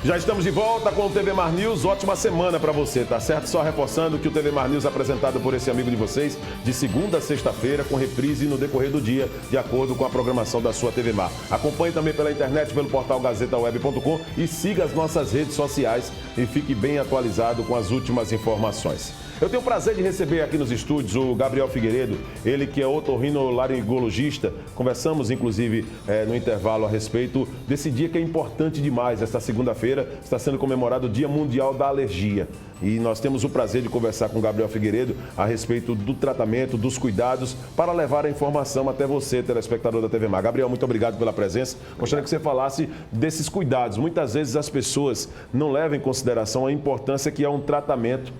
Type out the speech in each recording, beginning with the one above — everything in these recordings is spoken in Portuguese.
Já estamos de volta com o TV Mar News. Ótima semana para você, tá certo? Só reforçando que o TV Mar News é apresentado por esse amigo de vocês de segunda a sexta-feira, com reprise no decorrer do dia, de acordo com a programação da sua TV Mar. Acompanhe também pela internet, pelo portal gazetaweb.com e siga as nossas redes sociais e fique bem atualizado com as últimas informações. Eu tenho o prazer de receber aqui nos estúdios o Gabriel Figueiredo, ele que é otorrinolaringologista. Conversamos, inclusive, no intervalo a respeito desse dia que é importante demais. Esta segunda-feira está sendo comemorado o Dia Mundial da Alergia. E nós temos o prazer de conversar com o Gabriel Figueiredo a respeito do tratamento, dos cuidados, para levar a informação até você, telespectador da TV Mar. Gabriel, muito obrigado pela presença. Gostaria que você falasse desses cuidados. Muitas vezes as pessoas não levam em consideração a importância que é um tratamento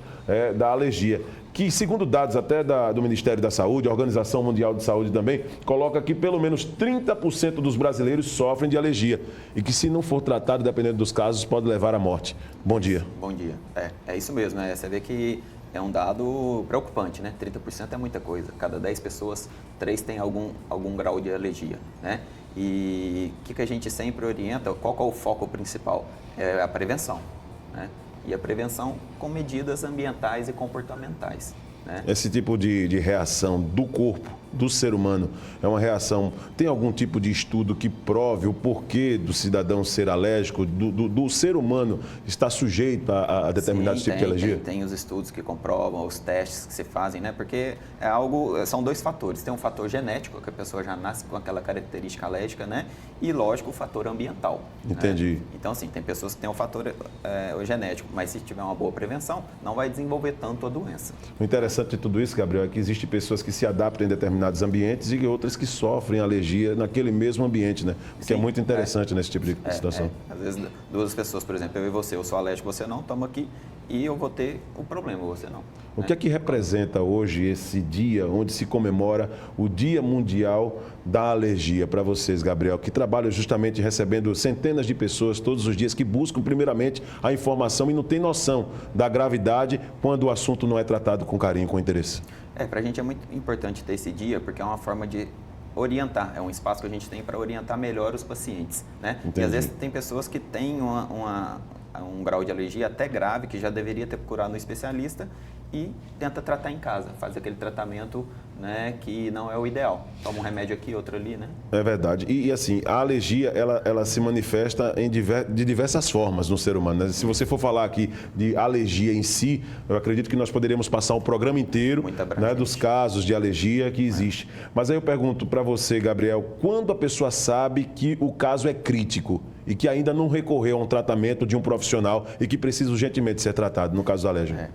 da alergia, que segundo dados até do Ministério da Saúde, a Organização Mundial de Saúde também, coloca que pelo menos 30% dos brasileiros sofrem de alergia e que se não for tratado, dependendo dos casos, pode levar à morte. Bom dia. Bom dia. É isso mesmo, né? Você vê que é um dado preocupante, né? 30% é muita coisa. Cada 10 pessoas, 3 têm algum grau de alergia, né? E o que a gente sempre orienta, qual que é o foco principal? É a prevenção, né? E a prevenção com medidas ambientais e comportamentais, né? Esse tipo de reação do corpo, do ser humano, é uma reação... Tem algum tipo de estudo que prove o porquê do cidadão ser alérgico, do ser humano estar sujeito a determinados tipos de alergia? Tem os estudos que comprovam, os testes que se fazem, né? Porque são dois fatores. Tem um fator genético, que a pessoa já nasce com aquela característica alérgica, né? E, lógico, o fator ambiental. Entendi. Né? Então, assim, tem pessoas que têm o fator genético, mas se tiver uma boa prevenção, não vai desenvolver tanto a doença. O interessante de tudo isso, Gabriel, é que existem pessoas que se adaptam em determinados ambientes e outras que sofrem alergia naquele mesmo ambiente, né? O que é muito interessante nesse tipo de situação. Às vezes, duas pessoas, por exemplo, eu e você, eu sou alérgico, você não, toma aqui e eu vou ter o problema, você não. O que é que representa hoje esse dia onde se comemora o Dia Mundial da Alergia para vocês, Gabriel, que trabalham justamente recebendo centenas de pessoas todos os dias que buscam primeiramente a informação e não tem noção da gravidade quando o assunto não é tratado com carinho, com interesse? Para a gente é muito importante ter esse dia porque é uma forma de orientar, é um espaço que a gente tem para orientar melhor os pacientes, né? Entendi. E às vezes tem pessoas que têm um grau de alergia até grave, que já deveria ter procurado no especialista e tenta tratar em casa, faz aquele tratamento, né, que não é o ideal. Toma um remédio aqui, outro ali, né? É verdade. E assim, a alergia, ela se manifesta de diversas formas no ser humano, né? Se você for falar aqui de alergia em si, eu acredito que nós poderíamos passar um programa inteiro, né, dos casos de alergia que existe. Mas aí eu pergunto para você, Gabriel, quando a pessoa sabe que o caso é crítico e que ainda não recorreu a um tratamento de um profissional e que precisa urgentemente ser tratado, no caso da alergia?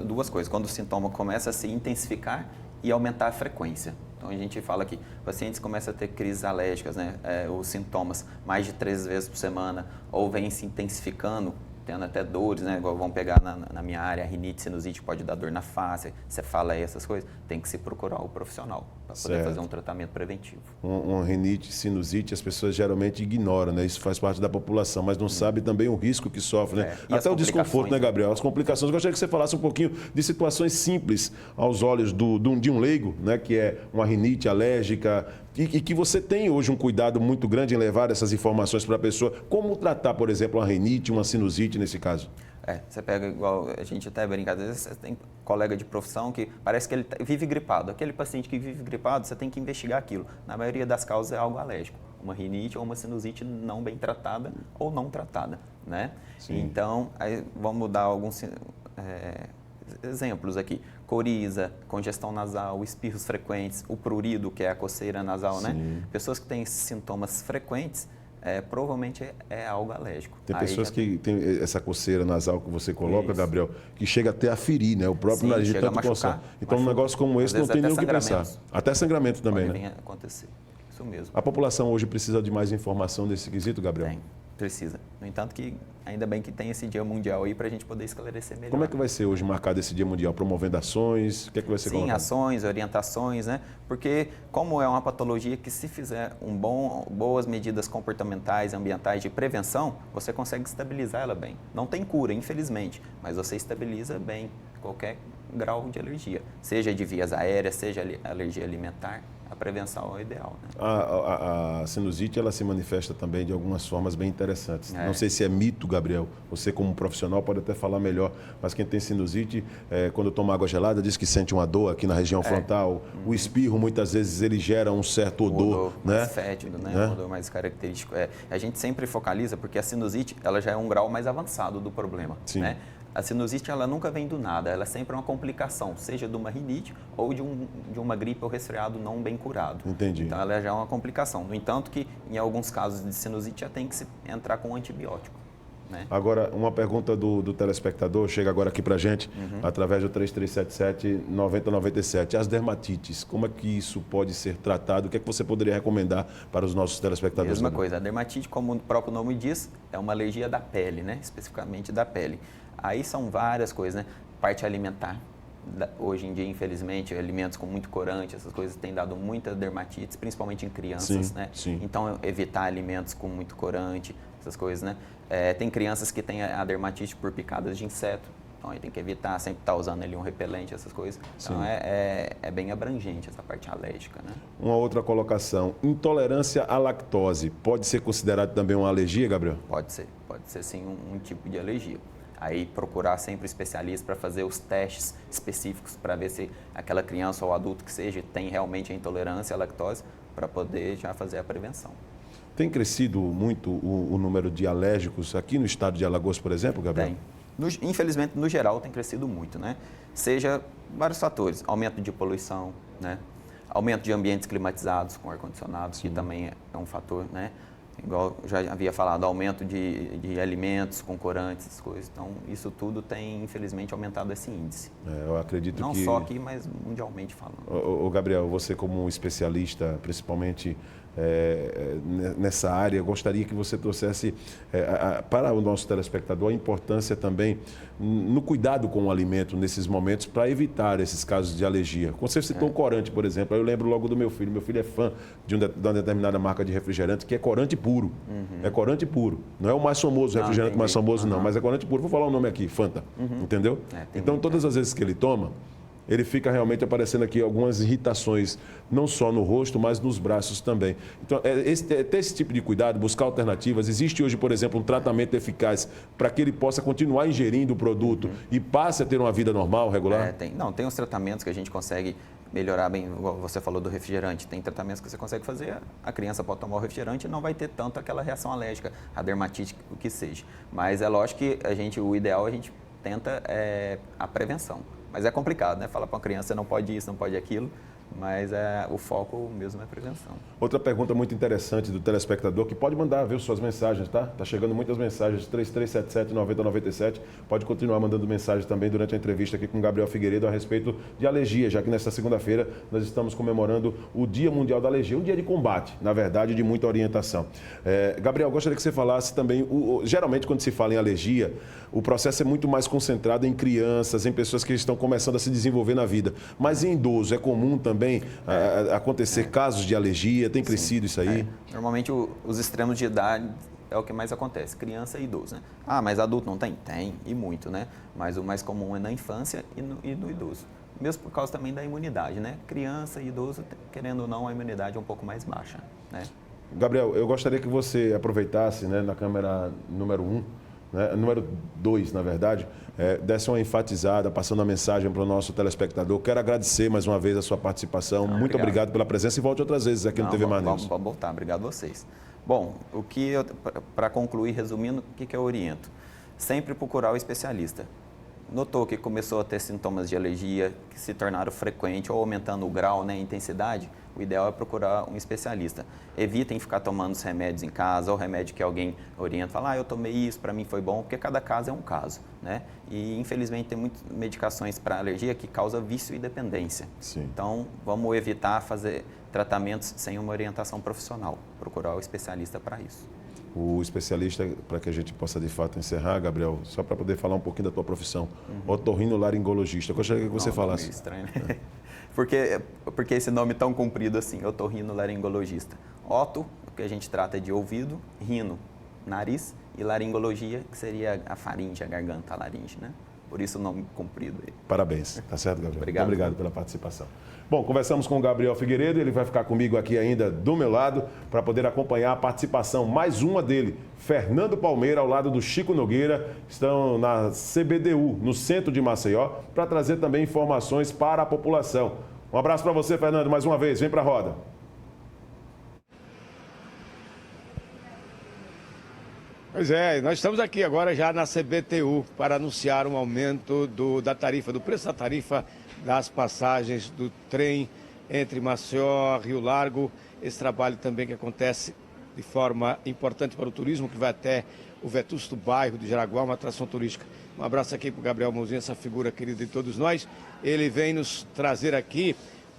Duas coisas. Quando o sintoma começa a se intensificar e aumentar a frequência. Então, a gente fala que pacientes começam a ter crises alérgicas, né? Os sintomas mais de 3 vezes por semana, ou vem se intensificando, tendo até dores, né? Igual vamos pegar na minha área, a rinite, sinusite, pode dar dor na face, cefaleia, essas coisas. Tem que se procurar o profissional para poder fazer um tratamento preventivo. Uma rinite, sinusite, as pessoas geralmente ignoram, né? Isso faz parte da população, mas não sabe também o risco que sofre, né? Até o desconforto, né, Gabriel? As complicações. Eu gostaria que você falasse um pouquinho de situações simples aos olhos de um leigo, né? Que é uma rinite alérgica, e que você tem hoje um cuidado muito grande em levar essas informações para a pessoa. Como tratar, por exemplo, uma rinite, uma sinusite nesse caso? Você pega igual, a gente até brinca, às vezes você tem colega de profissão que parece que ele vive gripado. Aquele paciente que vive gripado, você tem que investigar aquilo. Na maioria das causas é algo alérgico. Uma rinite ou uma sinusite não bem tratada ou não tratada, né? Sim. Então, aí vamos dar alguns exemplos aqui. Coriza, congestão nasal, espirros frequentes, o prurido, que é a coceira nasal, né? Pessoas que têm esses sintomas frequentes, provavelmente é algo alérgico. Tem pessoas que têm essa coceira nasal que você coloca, Gabriel, que chega até a ferir, né? O próprio nariz de tanto coçar. Então, um negócio como esse não tem nem o que pensar. Até sangramento também, né? Pode acontecer. Isso mesmo. A população hoje precisa de mais informação desse quesito, Gabriel? Tem. Precisa. No entanto, que ainda bem que tem esse Dia Mundial aí para a gente poder esclarecer melhor. Como é que vai ser hoje marcado esse Dia Mundial? Promovendo ações? O que é que vai ser colocado? Sim, ações, orientações, né? Porque como é uma patologia que se fizer boas medidas comportamentais, ambientais de prevenção, você consegue estabilizar ela bem. Não tem cura, infelizmente, mas você estabiliza bem qualquer grau de alergia, seja de vias aéreas, seja alergia alimentar. A prevenção é o ideal, né? A sinusite, ela se manifesta também de algumas formas bem interessantes. Não sei se é mito, Gabriel. Você, como profissional, pode até falar melhor. Mas quem tem sinusite, quando toma água gelada, diz que sente uma dor aqui na região frontal. O espirro, muitas vezes, ele gera um certo odor, né? Mais fétido, né? Um odor mais característico. A gente sempre focaliza, porque a sinusite, ela já é um grau mais avançado do problema, Sim. né? A sinusite, ela nunca vem do nada, ela sempre é uma complicação, seja de uma rinite ou de uma gripe ou resfriado não bem curado. Entendi. Então, ela já é uma complicação. No entanto, que em alguns casos de sinusite já tem que se entrar com antibiótico, né? Agora, uma pergunta do telespectador, chega agora aqui pra gente, através do 3377-9097. As dermatites, como é que isso pode ser tratado? O que é que você poderia recomendar para os nossos telespectadores? Mesma coisa, a dermatite, como o próprio nome diz, é uma alergia da pele, né? Especificamente da pele. Aí são várias coisas, né? Parte alimentar. Hoje em dia, infelizmente, alimentos com muito corante, essas coisas têm dado muita dermatite, principalmente em crianças, né? Sim. Então, evitar alimentos com muito corante, essas coisas, né? Tem crianças que têm a dermatite por picadas de inseto. Então, aí tem que evitar, sempre estar usando ali um repelente, essas coisas. Então, é bem abrangente essa parte alérgica, né? Uma outra colocação, intolerância à lactose, pode ser considerado também uma alergia, Gabriel? Pode ser sim um tipo de alergia. Aí procurar sempre um especialista para fazer os testes específicos para ver se aquela criança ou adulto que seja tem realmente a intolerância à lactose para poder já fazer a prevenção. Tem crescido muito o número de alérgicos aqui no estado de Alagoas, por exemplo, Gabriel? Tem. Infelizmente, no geral, tem crescido muito, né? Seja vários fatores, aumento de poluição, né? Aumento de ambientes climatizados com ar-condicionado, que também é um fator, né? Igual eu já havia falado, aumento de alimentos com corantes, essas coisas. Então, isso tudo tem, infelizmente, aumentado esse índice. Eu acredito Não que... só aqui, mas mundialmente falando. Ô, Gabriel, você como um especialista, principalmente nessa área, gostaria que você trouxesse para o nosso telespectador a importância também no cuidado com o alimento nesses momentos para evitar esses casos de alergia. Quando você citou o corante, por exemplo, eu lembro logo do meu filho. Meu filho é fã de uma determinada marca de refrigerante que é corante puro. É corante puro. Não é o mais famoso, refrigerante mais famoso, não, mas é corante puro. Vou falar o nome aqui, Fanta. Entendeu? Então, todas as vezes que ele toma, ele fica realmente aparecendo aqui algumas irritações, não só no rosto, mas nos braços também. Então, ter esse tipo de cuidado, buscar alternativas. Existe hoje, por exemplo, um tratamento eficaz para que ele possa continuar ingerindo o produto e passe a ter uma vida normal, regular? Tem os tratamentos que a gente consegue melhorar bem, igual você falou do refrigerante, tem tratamentos que você consegue fazer, a criança pode tomar o refrigerante e não vai ter tanto aquela reação alérgica, a dermatite, o que seja. Mas é lógico que o ideal a gente tenta a prevenção. Mas é complicado, né? Falar para uma criança, você não pode isso, não pode aquilo, mas o foco mesmo é prevenção. Outra pergunta muito interessante do telespectador, que pode mandar, viu, suas mensagens, tá? Tá chegando muitas mensagens, 3377-9097. Pode continuar mandando mensagens também durante a entrevista aqui com o Gabriel Figueiredo a respeito de alergia, já que nesta segunda-feira nós estamos comemorando o Dia Mundial da Alergia, um dia de combate, na verdade, de muita orientação. Gabriel, gostaria que você falasse também, geralmente quando se fala em alergia, o processo é muito mais concentrado em crianças, em pessoas que estão começando a se desenvolver na vida. Mas em idosos, é comum também acontecer casos de alergia? Tem crescido isso aí? Normalmente os extremos de idade é o que mais acontece, criança e idoso, né? Ah, mas adulto não tem? Tem, e muito, né? Mas o mais comum é na infância e no idoso. Mesmo por causa também da imunidade, né? Criança e idoso, querendo ou não, a imunidade é um pouco mais baixa, né? Gabriel, eu gostaria que você aproveitasse, né, na câmera número 1, número 2, na verdade, desse uma enfatizada, passando a mensagem para o nosso telespectador. Quero agradecer mais uma vez a sua participação. Muito obrigado pela presença e volte outras vezes aqui no TV Mar News. Vamos voltar, obrigado a vocês. Bom, para concluir, resumindo, o que eu oriento? Sempre procurar o especialista. Notou que começou a ter sintomas de alergia que se tornaram frequentes ou aumentando o grau, né, a intensidade, o ideal é procurar um especialista. Evitem ficar tomando os remédios em casa, ou remédio que alguém orienta, fala, eu tomei isso, para mim foi bom, porque cada caso é um caso, né? E infelizmente tem muitas medicações para alergia que causam vício e dependência. Sim. Então vamos evitar fazer tratamentos sem uma orientação profissional, procurar o especialista para isso. O especialista, para que a gente possa de fato encerrar, Gabriel, só para poder falar um pouquinho da tua profissão, otorrinolaringologista. Eu gostaria que você falasse. Meio estranho, né? Porque esse nome tão comprido assim, otorrinolaringologista. Oto, o que a gente trata de ouvido, rino, nariz, e laringologia, que seria a faringe, a garganta, a laringe, né? por isso o nome comprido. Parabéns, tá certo, Gabriel? Obrigado. Muito obrigado pela participação. Bom, conversamos com o Gabriel Figueiredo, ele vai ficar comigo aqui ainda do meu lado para poder acompanhar a participação, mais uma dele, Fernando Palmeira, ao lado do Chico Nogueira, estão na CBDU, no centro de Maceió, para trazer também informações para a população. Um abraço para você, Fernando, mais uma vez, vem para a roda. Pois é, nós estamos aqui agora já na CBTU para anunciar um aumento do preço da tarifa das passagens do trem entre Maceió e Rio Largo. Esse trabalho também que acontece de forma importante para o turismo, que vai até o vetusto bairro de Jaraguá, uma atração turística. Um abraço aqui para o Gabriel Mouzinho, essa figura querida de todos nós. Ele vem nos trazer aqui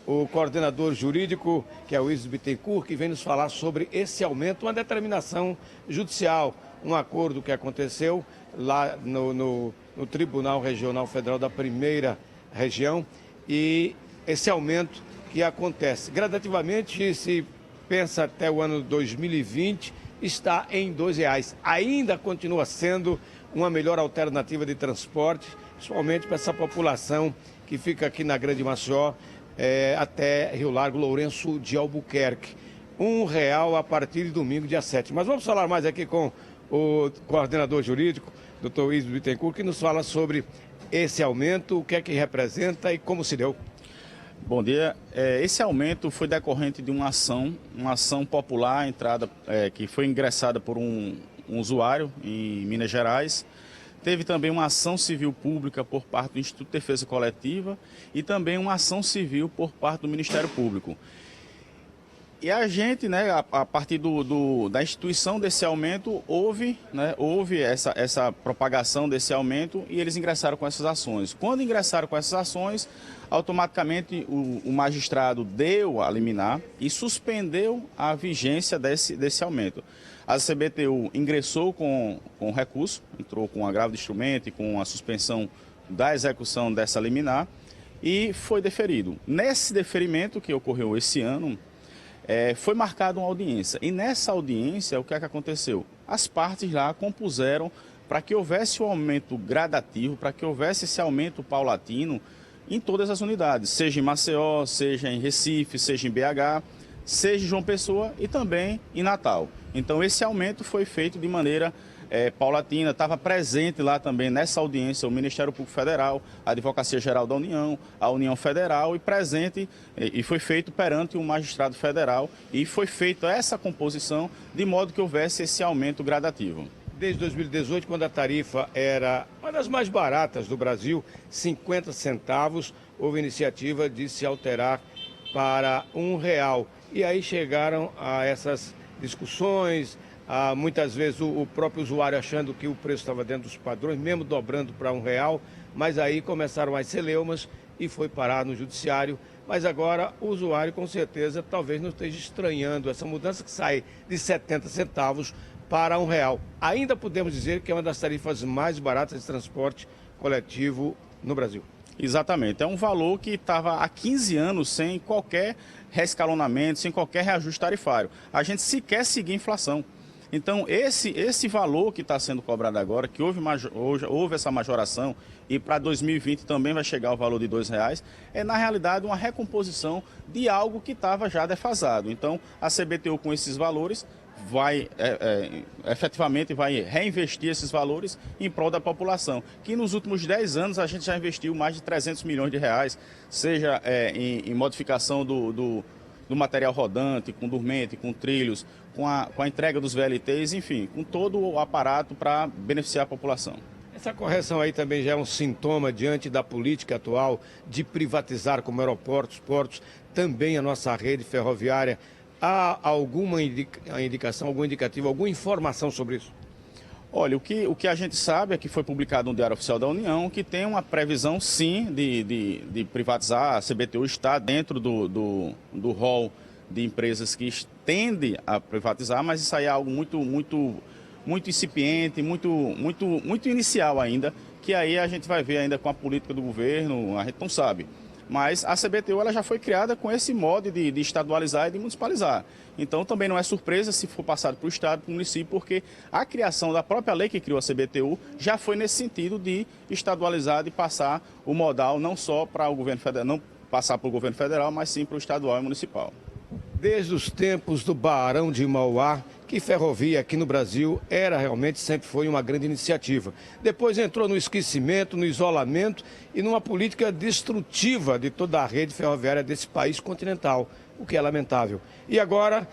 o coordenador jurídico, que é o Isis Bittencourt, que vem nos falar sobre esse aumento, uma determinação judicial, um acordo que aconteceu lá no Tribunal Regional Federal da Primeira Região, e esse aumento que acontece gradativamente, se pensa até o ano 2020, está em R$ 2,00. Ainda continua sendo uma melhor alternativa de transporte, principalmente para essa população que fica aqui na Grande Maceió, até Rio Largo, Lourenço de Albuquerque. R$ 1,00 a partir de domingo, dia 7. Mas vamos falar mais aqui com o coordenador jurídico, Dr. Isis Bittencourt, que nos fala sobre esse aumento, o que é que representa e como se deu. Bom dia. Esse aumento foi decorrente de uma ação popular que foi ingressada por um usuário em Minas Gerais. Teve também uma ação civil pública por parte do Instituto de Defesa Coletiva e também uma ação civil por parte do Ministério Público. E a gente, né, a partir da instituição desse aumento, houve essa propagação desse aumento e eles ingressaram com essas ações. Quando ingressaram com essas ações, automaticamente o magistrado deu a liminar e suspendeu a vigência desse aumento. A CBTU ingressou com recurso, entrou com agravo de instrumento e com a suspensão da execução dessa liminar e foi deferido. Nesse deferimento que ocorreu esse ano, foi marcada uma audiência. E nessa audiência, o que é que aconteceu? As partes lá compuseram para que houvesse um aumento gradativo, para que houvesse esse aumento paulatino em todas as unidades, seja em Maceió, seja em Recife, seja em BH, seja em João Pessoa e também em Natal. Então, esse aumento foi feito de maneira paulatina. Estava presente lá também nessa audiência o Ministério Público Federal, a Advocacia Geral da União, a União Federal e foi feito perante o magistrado federal e foi feita essa composição de modo que houvesse esse aumento gradativo. Desde 2018, quando a tarifa era uma das mais baratas do Brasil, 50 centavos, houve iniciativa de se alterar para R$ 1,00. E aí chegaram a essas discussões, muitas vezes o próprio usuário achando que o preço estava dentro dos padrões, mesmo dobrando para R$ 1,00, mas aí começaram as celeumas e foi parar no judiciário. Mas agora o usuário, com certeza, talvez não esteja estranhando essa mudança que sai de 70 centavos para R$ 1,00. Ainda podemos dizer que é uma das tarifas mais baratas de transporte coletivo no Brasil. Exatamente. É um valor que estava há 15 anos sem qualquer reescalonamento, sem qualquer reajuste tarifário. A gente sequer seguia a inflação. Então, esse valor que está sendo cobrado agora, que houve essa majoração e para 2020 também vai chegar ao valor de R$ 2,00, é na realidade uma recomposição de algo que estava já defasado. Então, a CBTU com esses valores efetivamente vai reinvestir esses valores em prol da população, que nos últimos 10 anos a gente já investiu mais de 300 milhões de reais, seja em modificação do material rodante, com dormente, com trilhos, com a entrega dos VLTs, enfim, com todo o aparato para beneficiar a população. Essa correção aí também já é um sintoma diante da política atual de privatizar como aeroportos, portos, também a nossa rede ferroviária. Há alguma indicação, algum indicativo, alguma informação sobre isso? Olha, o que a gente sabe é que foi publicado no Diário Oficial da União, que tem uma previsão, sim, de privatizar. A CBTU está dentro do rol de empresas que tendem a privatizar, mas isso aí é algo muito incipiente, muito inicial ainda, que aí a gente vai ver ainda com a política do governo, a gente não sabe. Mas a CBTU ela já foi criada com esse modo de estadualizar e de municipalizar. Então também não é surpresa se for passado para o Estado, para o município, porque a criação da própria lei que criou a CBTU já foi nesse sentido de estadualizar, de passar o modal não só para o governo federal, não passar para o governo federal, mas sim para o estadual e municipal. Desde os tempos do Barão de Mauá, que ferrovia aqui no Brasil realmente sempre foi uma grande iniciativa. Depois entrou no esquecimento, no isolamento e numa política destrutiva de toda a rede ferroviária desse país continental, o que é lamentável. E agora,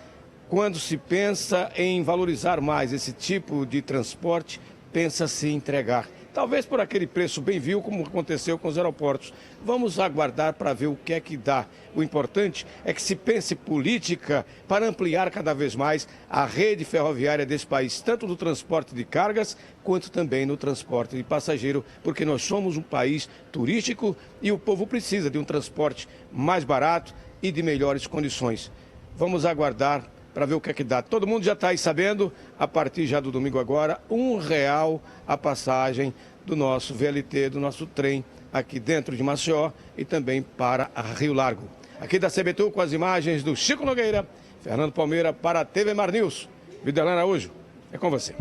quando se pensa em valorizar mais esse tipo de transporte, pensa-se em entregar. Talvez por aquele preço bem vil, como aconteceu com os aeroportos. Vamos aguardar para ver o que é que dá. O importante é que se pense política para ampliar cada vez mais a rede ferroviária desse país, tanto no transporte de cargas, quanto também no transporte de passageiro, porque nós somos um país turístico e o povo precisa de um transporte mais barato e de melhores condições. Vamos aguardar para ver o que é que dá. Todo mundo já está aí sabendo, a partir já do domingo agora, R$1 a passagem do nosso VLT, do nosso trem, aqui dentro de Maceió e também para Rio Largo. Aqui da CBTU com as imagens do Chico Nogueira, Fernando Palmeira para a TV Mar News. Videlano Araújo, é com você.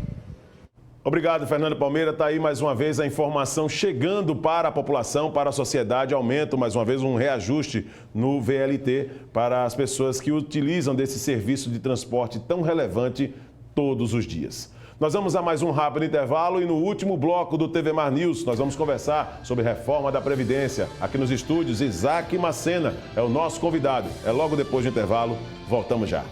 Obrigado, Fernando Palmeira. Está aí mais uma vez a informação chegando para a população, para a sociedade. Aumento mais uma vez um reajuste no VLT para as pessoas que utilizam desse serviço de transporte tão relevante todos os dias. Nós vamos a mais um rápido intervalo e no último bloco do TV Mar News nós vamos conversar sobre reforma da Previdência. Aqui nos estúdios, Isaac Macena é o nosso convidado. É logo depois do intervalo. Voltamos já.